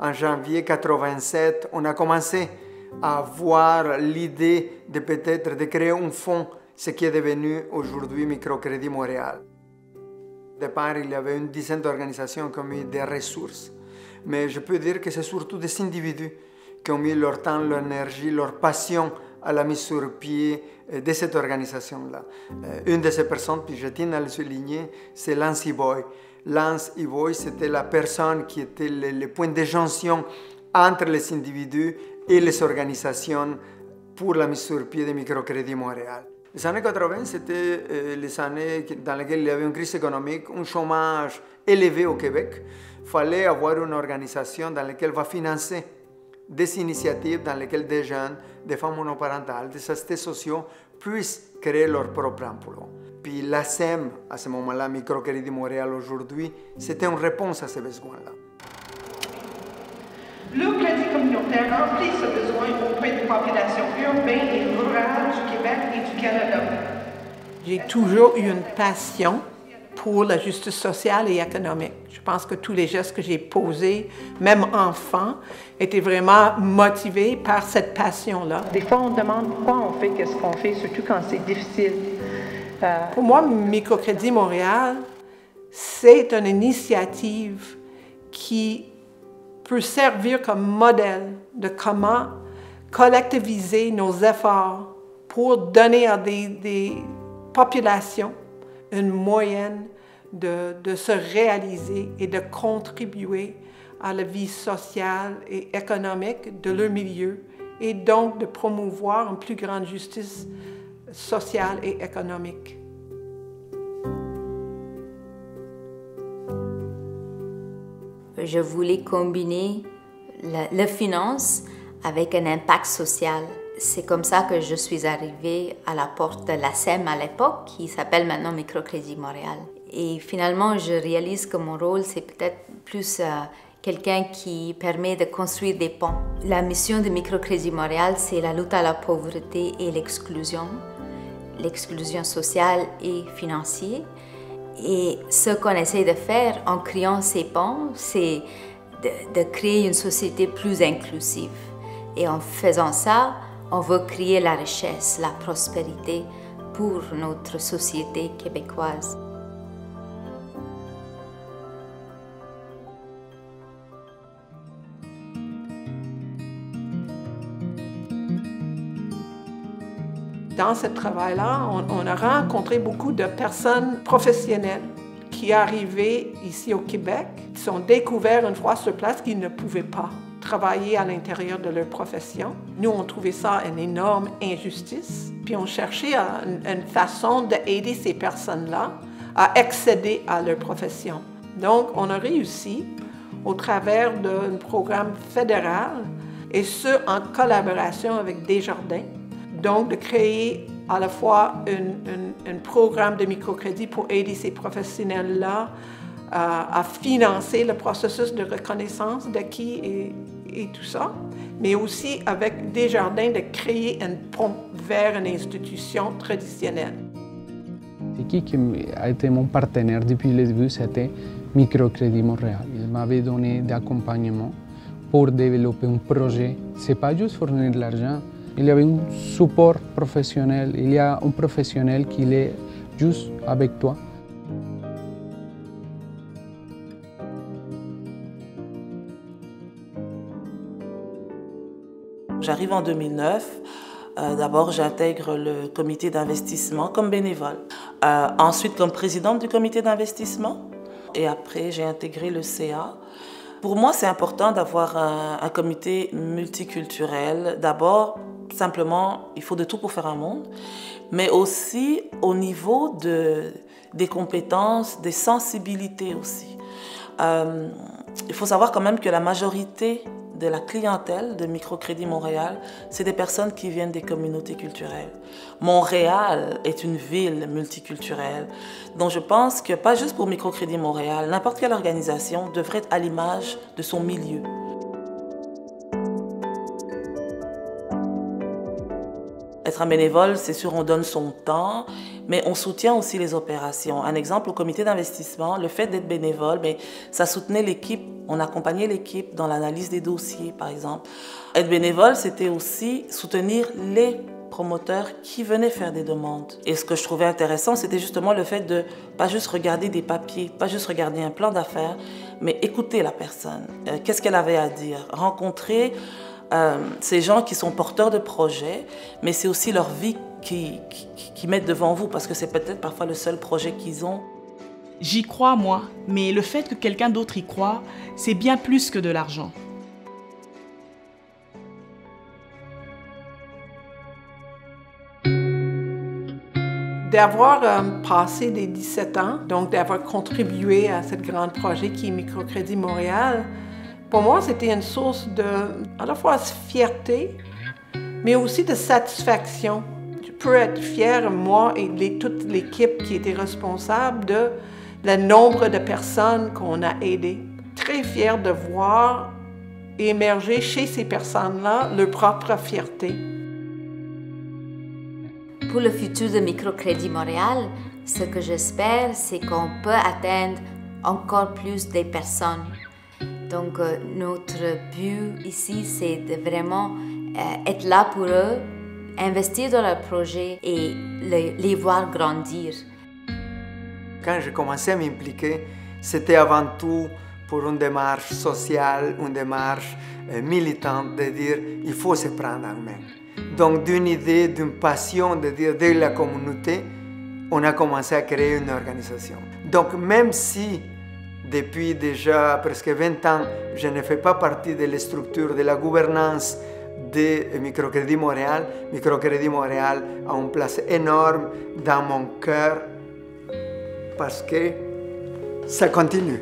en janvier 87, on a commencé à avoir l'idée de peut-être de créer un fonds, ce qui est devenu aujourd'hui Microcrédit Montréal. Au départ, il y avait une dizaine d'organisations qui ont mis des ressources, mais je peux dire que c'est surtout des individus qui ont mis leur temps, leur énergie, leur passion à la mise sur pied de cette organisation-là. Une de ces personnes, puis je tiens à le souligner, c'est Lance Iboy. Lance Iboy, c'était la personne qui était le point de jonction entre les individus et les organisations pour la mise sur pied de Microcrédit Montréal. Les années 80, c'était les années dans lesquelles il y avait une crise économique, un chômage élevé au Québec. Il fallait avoir une organisation dans laquelle va financer des initiatives dans lesquelles des jeunes, des femmes monoparentales, des assistés sociaux puissent créer leur propre emploi. Puis la SEM, à ce moment-là, Microcrédit Montréal aujourd'hui, c'était une réponse à ces besoins-là. Le crédit communautaire remplit ce besoin auprès des populations urbaines et rurales du Québec et du Canada. J'ai toujours eu une passion pour la justice sociale et économique. Je pense que tous les gestes que j'ai posés, même enfant, étaient vraiment motivés par cette passion-là. Des fois, on demande pourquoi on fait qu'est-ce qu'on fait, surtout quand c'est difficile. Pour moi, Microcrédit Montréal, c'est une initiative qui peut servir comme modèle de comment collectiviser nos efforts pour donner à des populations une moyenne de se réaliser et de contribuer à la vie sociale et économique de leur milieu et donc de promouvoir une plus grande justice sociale et économique. Je voulais combiner la finance avec un impact social. C'est comme ça que je suis arrivée à la porte de la SEM à l'époque, qui s'appelle maintenant Microcrédit Montréal. Et finalement, je réalise que mon rôle, c'est peut-être plus quelqu'un qui permet de construire des ponts. La mission de Microcrédit Montréal, c'est la lutte à la pauvreté et l'exclusion sociale et financière. Et ce qu'on essaie de faire en créant ces ponts, c'est de créer une société plus inclusive. Et en faisant ça, on veut créer la richesse, la prospérité pour notre société québécoise. Dans ce travail-là, on a rencontré beaucoup de personnes professionnelles qui arrivaient ici au Québec, qui ont découvert une fois sur place qu'ils ne pouvaient pas travailler à l'intérieur de leur profession. Nous, on trouvait ça une énorme injustice, puis on cherchait une façon d'aider ces personnes-là à accéder à leur profession. Donc, on a réussi, au travers d'un programme fédéral, et ce, en collaboration avec Desjardins, donc de créer à la fois un programme de microcrédit pour aider ces professionnels-là à financer le processus de reconnaissance d'acquis et tout ça, mais aussi avec Desjardins de créer un pont vers une institution traditionnelle. Qui a été mon partenaire depuis le début, c'était Microcrédit Montréal. Il m'avait donné d'accompagnement pour développer un projet. Ce n'est pas juste fournir de l'argent, il y avait un support professionnel, il y a un professionnel qui est juste avec toi. J'arrive en 2009. D'abord, j'intègre le comité d'investissement comme bénévole. Ensuite, comme présidente du comité d'investissement. Et après, j'ai intégré le CA. Pour moi, c'est important d'avoir un comité multiculturel. D'abord, simplement, il faut de tout pour faire un monde. Mais aussi au niveau des compétences, des sensibilités aussi. Il faut savoir quand même que la majorité de la clientèle de Microcrédit Montréal, c'est des personnes qui viennent des communautés culturelles. Montréal est une ville multiculturelle. Donc je pense que pas juste pour Microcrédit Montréal, n'importe quelle organisation devrait être à l'image de son milieu. Être un bénévole, c'est sûr, on donne son temps, mais on soutient aussi les opérations. Un exemple, au comité d'investissement, le fait d'être bénévole, ça soutenait l'équipe On accompagnait l'équipe dans l'analyse des dossiers, par exemple. Être bénévole, c'était aussi soutenir les promoteurs qui venaient faire des demandes. Et ce que je trouvais intéressant, c'était justement le fait de pas juste regarder des papiers, pas juste regarder un plan d'affaires, mais écouter la personne. Qu'est-ce qu'elle avait à dire? Rencontrer ces gens qui sont porteurs de projets, mais c'est aussi leur vie qui mettent devant vous, parce que c'est peut-être parfois le seul projet qu'ils ont. J'y crois, moi, mais le fait que quelqu'un d'autre y croit, c'est bien plus que de l'argent. D'avoir passé les 17 ans, donc d'avoir contribué à ce grand projet qui est Microcrédit Montréal, pour moi, c'était une source à la fois de fierté, mais aussi de satisfaction. Je peux être fière, moi et toute l'équipe qui était responsable de le nombre de personnes qu'on a aidées. Très fière de voir émerger chez ces personnes-là leur propre fierté. Pour le futur de Microcrédit Montréal, ce que j'espère, c'est qu'on peut atteindre encore plus de personnes. Donc, notre but ici, c'est de vraiment être là pour eux, investir dans leurs projets et les voir grandir. Quand j'ai commencé à m'impliquer, c'était avant tout pour une démarche sociale, une démarche militante de dire il faut se prendre en main. Donc d'une idée, d'une passion de dire de la communauté, on a commencé à créer une organisation. Donc même si depuis déjà presque 20 ans, je ne fais pas partie de la structure, de la gouvernance de Microcrédit Montréal, Microcrédit Montréal a une place énorme dans mon cœur parce que ça continue.